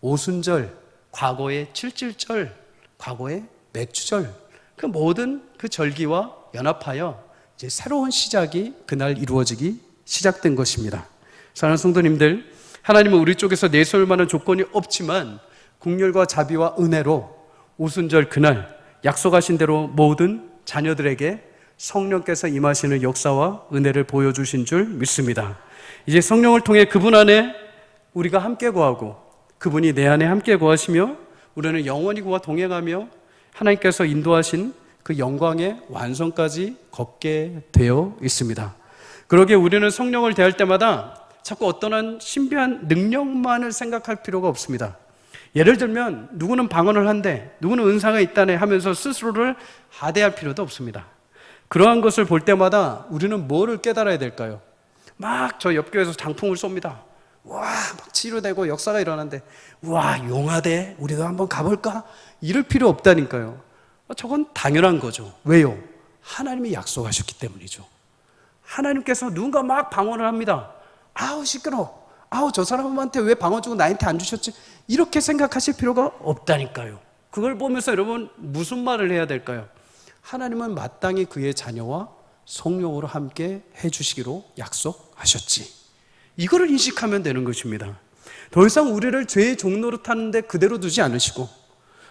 오순절, 과거의 칠칠절, 과거의 맥주절, 그 모든 그 절기와 연합하여 이제 새로운 시작이 그날 이루어지기 시작된 것입니다. 사랑하는 성도님들, 하나님은 우리 쪽에서 내세울 만한 조건이 없지만 긍휼과 자비와 은혜로 오순절 그날 약속하신 대로 모든 자녀들에게 성령께서 임하시는 역사와 은혜를 보여주신 줄 믿습니다. 이제 성령을 통해 그분 안에 우리가 함께 거하고 그분이 내 안에 함께 거하시며 우리는 영원히 그와 동행하며 하나님께서 인도하신 그 영광의 완성까지 걷게 되어 있습니다. 그러기에 우리는 성령을 대할 때마다 자꾸 어떠한 신비한 능력만을 생각할 필요가 없습니다. 예를 들면 누구는 방언을 한대, 누구는 은사가 있다네 하면서 스스로를 하대할 필요도 없습니다. 그러한 것을 볼 때마다 우리는 뭐를 깨달아야 될까요? 막 저 옆교회에서 장풍을 쏩니다. 와, 막 치료되고 역사가 일어나는데 와, 용하대, 우리도 한번 가볼까? 이럴 필요 없다니까요. 저건 당연한 거죠. 왜요? 하나님이 약속하셨기 때문이죠. 하나님께서 누군가 막 방언을 합니다. 아우 시끄러워, 아우 저 사람한테 왜 방언 주고 나한테 안 주셨지? 이렇게 생각하실 필요가 없다니까요. 그걸 보면서 여러분 무슨 말을 해야 될까요? 하나님은 마땅히 그의 자녀와 성령으로 함께 해주시기로 약속하셨지. 이거를 인식하면 되는 것입니다. 더 이상 우리를 죄의 종노릇 하는데 그대로 두지 않으시고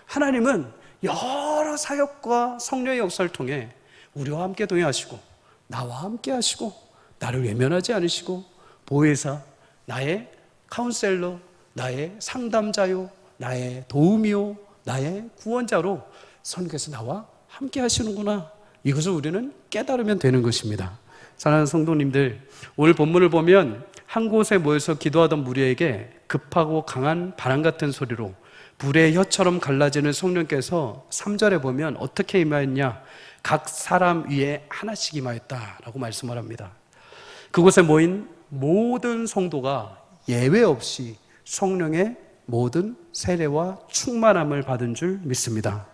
하나님은 여러 사역과 성령의 역사를 통해 우리와 함께 동행하시고 나와 함께 하시고 나를 외면하지 않으시고 보혜사, 나의 카운셀러, 나의 상담자요, 나의 도우미요, 나의 구원자로 성령께서 나와 함께 하시는구나. 이것을 우리는 깨달으면 되는 것입니다. 사랑하는 성도님들, 오늘 본문을 보면 한 곳에 모여서 기도하던 무리에게 급하고 강한 바람 같은 소리로 불의 혀처럼 갈라지는 성령께서 3절에 보면 어떻게 임하였냐? 각 사람 위에 하나씩 임하였다라고 말씀을 합니다. 그곳에 모인 모든 성도가 예외 없이 성령의 모든 세례와 충만함을 받은 줄 믿습니다.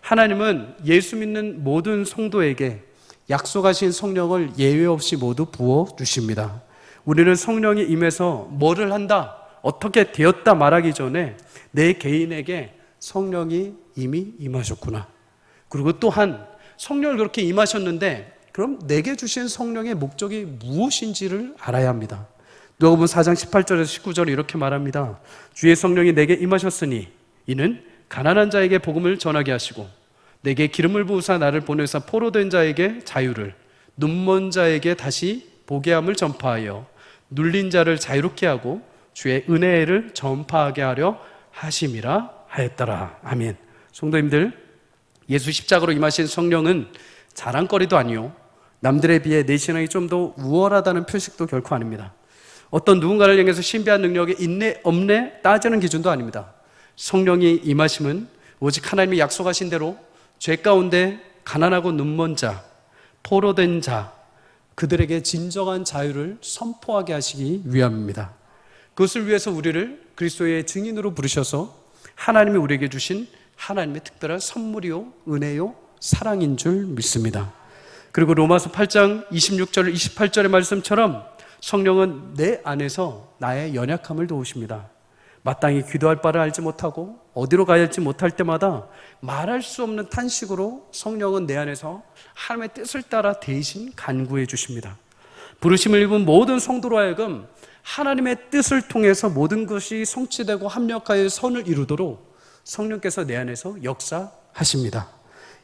하나님은 예수 믿는 모든 성도에게 약속하신 성령을 예외 없이 모두 부어주십니다. 우리는 성령이 임해서 뭐를 한다, 어떻게 되었다 말하기 전에 내 개인에게 성령이 이미 임하셨구나. 그리고 또한 성령을 그렇게 임하셨는데 그럼 내게 주신 성령의 목적이 무엇인지를 알아야 합니다. 누가복음 4장 18절에서 19절에 이렇게 말합니다. 주의 성령이 내게 임하셨으니 이는 가난한 자에게 복음을 전하게 하시고 내게 기름을 부으사 나를 보내사 포로된 자에게 자유를, 눈먼 자에게 다시 보게 함을 전파하여 눌린 자를 자유롭게 하고 주의 은혜를 전파하게 하려 하심이라 하였더라. 아멘. 성도님들, 예수 십자가로 임하신 성령은 자랑거리도 아니요, 남들에 비해 내 신앙이 좀 더 우월하다는 표식도 결코 아닙니다. 어떤 누군가를 향해서 신비한 능력이 있네 없네 따지는 기준도 아닙니다. 성령이 임하심은 오직 하나님이 약속하신 대로 죄 가운데 가난하고 눈먼 자, 포로된 자, 그들에게 진정한 자유를 선포하게 하시기 위함입니다. 그것을 위해서 우리를 그리스도의 증인으로 부르셔서 하나님이 우리에게 주신 하나님의 특별한 선물이요, 은혜요, 사랑인 줄 믿습니다. 그리고 로마서 8장 26절 28절의 말씀처럼 성령은 내 안에서 나의 연약함을 도우십니다. 마땅히 기도할 바를 알지 못하고 어디로 가야 할지 못할 때마다 말할 수 없는 탄식으로 성령은 내 안에서 하나님의 뜻을 따라 대신 간구해 주십니다. 부르심을 입은 모든 성도로 하여금 하나님의 뜻을 통해서 모든 것이 성취되고 합력하여 선을 이루도록 성령께서 내 안에서 역사하십니다.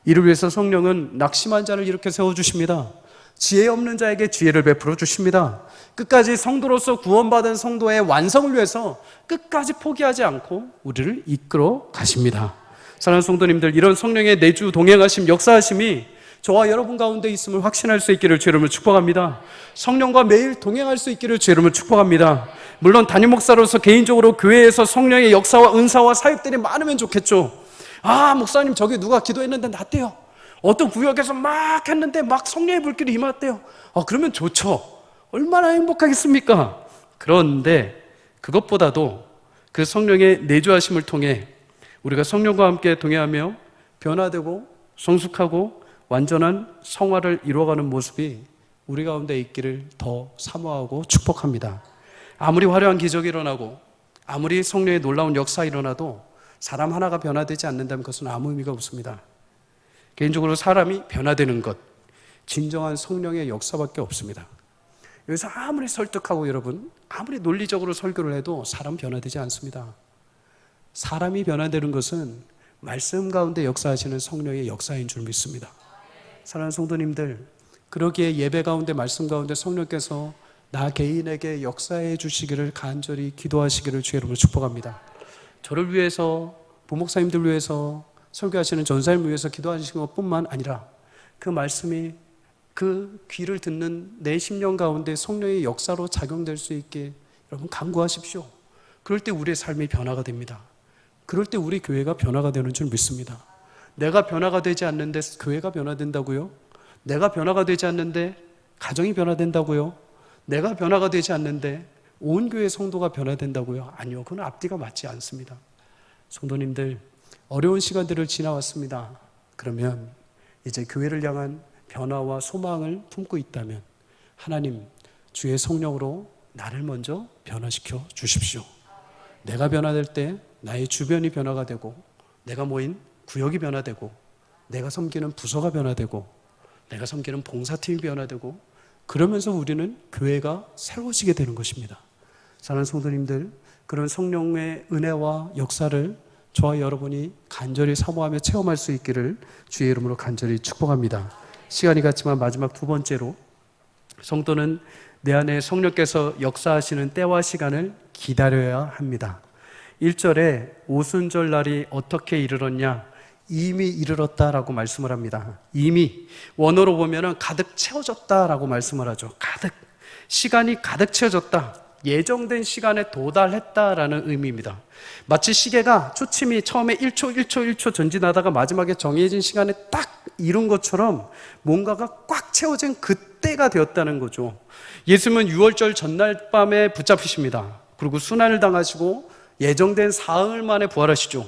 이를 위해서 성령은 낙심한 자를 일으켜 세워주십니다. 지혜 없는 자에게 지혜를 베풀어 주십니다. 끝까지 성도로서 구원받은 성도의 완성을 위해서 끝까지 포기하지 않고 우리를 이끌어 가십니다. 사랑하는 성도님들, 이런 성령의 내주 동행하심, 역사하심이 저와 여러분 가운데 있음을 확신할 수 있기를 주의 이름으로 축복합니다. 성령과 매일 동행할 수 있기를 주의 이름으로 축복합니다. 물론 담임 목사로서 개인적으로 교회에서 성령의 역사와 은사와 사역들이 많으면 좋겠죠. 아, 목사님 저기 누가 기도했는데 났대요. 어떤 구역에서 막 했는데 막 성령의 불길이 임했대요. 그러면 좋죠. 얼마나 행복하겠습니까? 그런데 그것보다도 그 성령의 내주하심을 통해 우리가 성령과 함께 동행하며 변화되고 성숙하고 완전한 성화를 이루어가는 모습이 우리 가운데 있기를 더 사모하고 축복합니다. 아무리 화려한 기적이 일어나고 아무리 성령의 놀라운 역사가 일어나도 사람 하나가 변화되지 않는다면 그것은 아무 의미가 없습니다. 개인적으로 사람이 변화되는 것, 진정한 성령의 역사밖에 없습니다. 여기서 아무리 설득하고 여러분, 아무리 논리적으로 설교를 해도 사람 변화되지 않습니다. 사람이 변화되는 것은 말씀 가운데 역사하시는 성령의 역사인 줄 믿습니다. 사랑하는 성도님들, 그러기에 예배 가운데 말씀 가운데 성령께서 나 개인에게 역사해 주시기를 간절히 기도하시기를 주의 이름으로 축복합니다. 저를 위해서, 부목사님들 위해서, 설교하시는 전사님을 위해서 기도하시는 것뿐만 아니라 그 말씀이 그 귀를 듣는 내 심령 가운데 성령의 역사로 작용될 수 있게 여러분 간구하십시오. 그럴 때 우리의 삶이 변화가 됩니다. 그럴 때 우리 교회가 변화가 되는 줄 믿습니다. 내가 변화가 되지 않는데 교회가 변화된다고요? 내가 변화가 되지 않는데 가정이 변화된다고요? 내가 변화가 되지 않는데 온 교회 성도가 변화된다고요? 아니요, 그건 앞뒤가 맞지 않습니다. 성도님들, 어려운 시간들을 지나왔습니다. 그러면 이제 교회를 향한 변화와 소망을 품고 있다면 하나님, 주의 성령으로 나를 먼저 변화시켜 주십시오. 내가 변화될 때 나의 주변이 변화가 되고, 내가 모인 구역이 변화되고, 내가 섬기는 부서가 변화되고, 내가 섬기는 봉사팀이 변화되고, 그러면서 우리는 교회가 새로워지게 되는 것입니다. 사랑하는 성도님들, 그런 성령의 은혜와 역사를 저와 여러분이 간절히 사모하며 체험할 수 있기를 주의 이름으로 간절히 축복합니다. 시간이 갔지만 마지막 두 번째로, 성도는 내 안에 성령께서 역사하시는 때와 시간을 기다려야 합니다. 1절에 오순절 날이 어떻게 이르렀냐? 이미 이르렀다라고 말씀을 합니다. 이미, 원어로 보면 가득 채워졌다라고 말씀을 하죠. 가득, 시간이 가득 채워졌다, 예정된 시간에 도달했다라는 의미입니다. 마치 시계가 초침이 처음에 1초 전진하다가 마지막에 정해진 시간에 딱 이룬 것처럼 뭔가가 꽉 채워진 그때가 되었다는 거죠. 예수님은 유월절 전날 밤에 붙잡히십니다. 그리고 순환을 당하시고 예정된 사흘 만에 부활하시죠.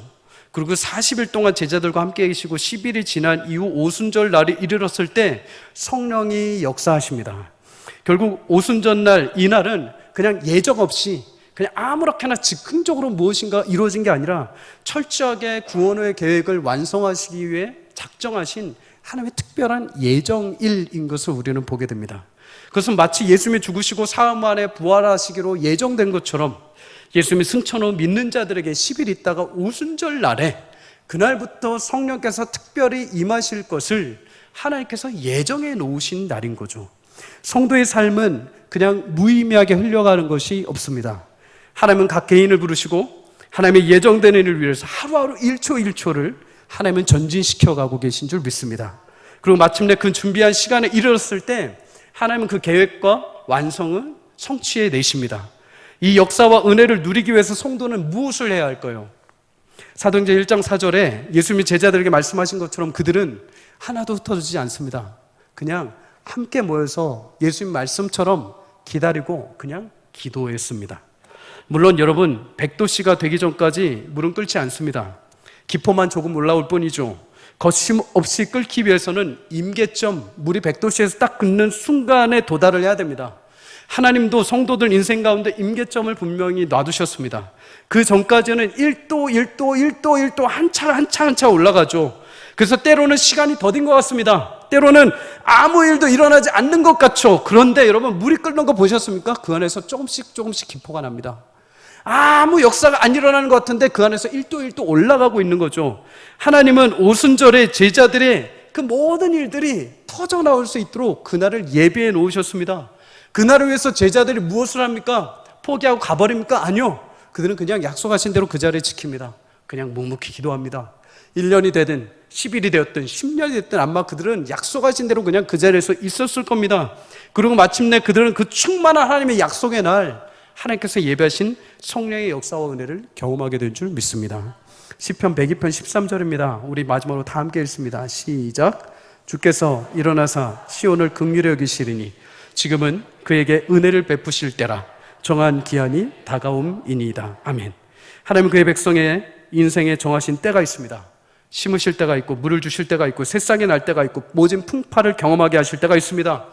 그리고 40일 동안 제자들과 함께 계시고 10일이 지난 이후 오순절 날이 이르렀을 때 성령이 역사하십니다. 결국 오순절날, 이날은 그냥 예정 없이 그냥 아무렇게나 즉흥적으로 무엇인가 이루어진 게 아니라 철저하게 구원의 계획을 완성하시기 위해 작정하신 하나님의 특별한 예정일인 것을 우리는 보게 됩니다. 그것은 마치 예수님이 죽으시고 사흘 만에 부활하시기로 예정된 것처럼 예수님이 승천 후 믿는 자들에게 10일 있다가 오순절 날에 그날부터 성령께서 특별히 임하실 것을 하나님께서 예정해 놓으신 날인 거죠. 성도의 삶은 그냥 무의미하게 흘러가는 것이 없습니다. 하나님은 각 개인을 부르시고 하나님의 예정된 일을 위해서 하루하루 1초 1초를 하나님은 전진시켜 가고 계신 줄 믿습니다. 그리고 마침내 그 준비한 시간에 이르렀을 때 하나님은 그 계획과 완성을 성취해 내십니다. 이 역사와 은혜를 누리기 위해서 성도는 무엇을 해야 할까요? 사도행전 1장 4절에 예수님이 제자들에게 말씀하신 것처럼 그들은 하나도 흩어지지 않습니다. 그냥 함께 모여서 예수님 말씀처럼 기다리고 그냥 기도했습니다. 물론 여러분, 100도씨가 되기 전까지 물은 끓지 않습니다. 기포만 조금 올라올 뿐이죠. 거침없이 끓기 위해서는 임계점, 물이 100도씨에서 딱 끓는 순간에 도달을 해야 됩니다. 하나님도 성도들 인생 가운데 임계점을 분명히 놔두셨습니다. 그 전까지는 1도 한차 올라가죠. 그래서 때로는 시간이 더딘 것 같습니다. 때로는 아무 일도 일어나지 않는 것 같죠. 그런데 여러분, 물이 끓는 거 보셨습니까? 그 안에서 조금씩 기포가 납니다. 아무 역사가 안 일어나는 것 같은데 그 안에서 1도 올라가고 있는 거죠. 하나님은 오순절에 제자들의 그 모든 일들이 터져 나올 수 있도록 그날을 예비해 놓으셨습니다. 그날을 위해서 제자들이 무엇을 합니까? 포기하고 가버립니까? 아니요. 그들은 그냥 약속하신 대로 그 자리에 지킵니다. 그냥 묵묵히 기도합니다. 1년이 되든 10일이 되었든 10년이 됐든 아마 그들은 약속하신 대로 그냥 그 자리에서 있었을 겁니다. 그리고 마침내 그들은 그 충만한 하나님의 약속의 날, 하나님께서 예배하신 성령의 역사와 은혜를 경험하게 된 줄 믿습니다. 시편 102편 13절입니다. 우리 마지막으로 다 함께 읽습니다. 시작. 주께서 일어나사 시온을 긍휼히 여기시리니 지금은 그에게 은혜를 베푸실 때라. 정한 기한이 다가옴이니이다. 아멘. 하나님은 그의 백성의 인생에 정하신 때가 있습니다. 심으실 때가 있고 물을 주실 때가 있고 새싹이 날 때가 있고 모진 풍파를 경험하게 하실 때가 있습니다.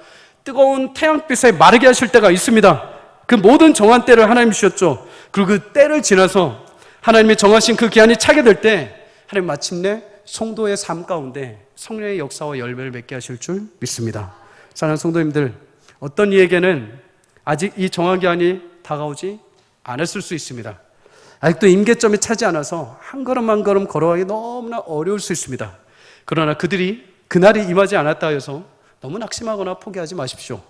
뜨거운 태양빛에 마르게 하실 때가 있습니다. 그 모든 정한 때를 하나님 주셨죠. 그리고 그 때를 지나서 하나님이 정하신 그 기한이 차게 될 때 하나님 마침내 성도의 삶 가운데 성령의 역사와 열매를 맺게 하실 줄 믿습니다. 사랑하는 성도님들, 어떤 이에게는 아직 이 정한 기한이 다가오지 않았을 수 있습니다. 아직도 임계점이 차지 않아서 한 걸음 한 걸음 걸어가기 너무나 어려울 수 있습니다. 그러나 그들이 그날이 임하지 않았다 해서 너무 낙심하거나 포기하지 마십시오.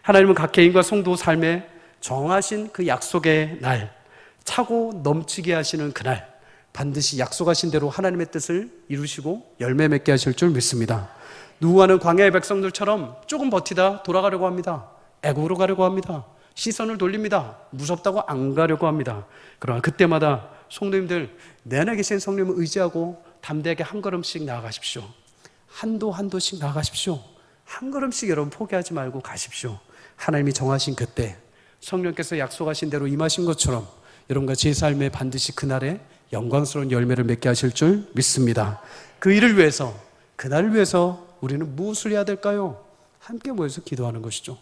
하나님은 각 개인과 성도 삶에 정하신 그 약속의 날, 차고 넘치게 하시는 그날, 반드시 약속하신 대로 하나님의 뜻을 이루시고 열매 맺게 하실 줄 믿습니다. 누구와는 광야의 백성들처럼 조금 버티다 돌아가려고 합니다. 애국으로 가려고 합니다. 시선을 돌립니다. 무섭다고 안 가려고 합니다. 그러나 그때마다 성도님들, 내 안에 계신 성령을 의지하고 담대하게 한 걸음씩 나아가십시오. 한도씩 나아가십시오. 한 걸음씩 여러분 포기하지 말고 가십시오. 하나님이 정하신 그때 성령께서 약속하신 대로 임하신 것처럼 여러분과 제 삶에 반드시 그날에 영광스러운 열매를 맺게 하실 줄 믿습니다. 그 일을 위해서, 그날을 위해서 우리는 무엇을 해야 될까요? 함께 모여서 기도하는 것이죠.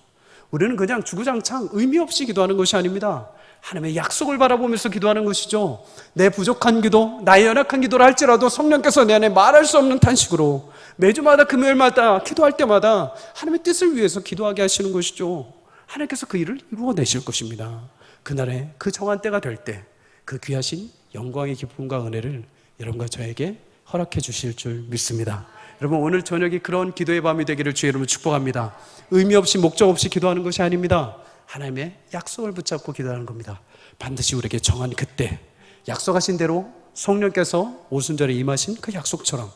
우리는 그냥 주구장창 의미 없이 기도하는 것이 아닙니다. 하나님의 약속을 바라보면서 기도하는 것이죠. 내 부족한 기도, 나의 연약한 기도를 할지라도 성령께서 내 안에 말할 수 없는 탄식으로 매주마다 금요일마다 기도할 때마다 하나님의 뜻을 위해서 기도하게 하시는 것이죠. 하나님께서 그 일을 이루어내실 것입니다. 그날에 그 정한 때가 될 때 그 귀하신 영광의 기쁨과 은혜를 여러분과 저에게 허락해 주실 줄 믿습니다. 여러분, 오늘 저녁이 그런 기도의 밤이 되기를 주의 이름으로 축복합니다. 의미 없이 목적 없이 기도하는 것이 아닙니다. 하나님의 약속을 붙잡고 기도하는 겁니다. 반드시 우리에게 정한 그때 약속하신 대로 성령께서 오순절에 임하신 그 약속처럼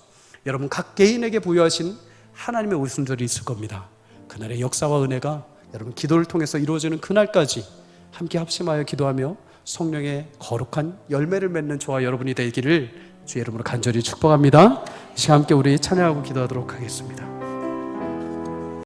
여러분 각 개인에게 부여하신 하나님의 오순절이 있을 겁니다. 그날의 역사와 은혜가 여러분 기도를 통해서 이루어지는 그날까지 함께 합심하여 기도하며 성령의 거룩한 열매를 맺는 저와 여러분이 되기를 주의 이름으로 간절히 축복합니다. 이 시간 함께 우리 찬양하고 기도하도록 하겠습니다.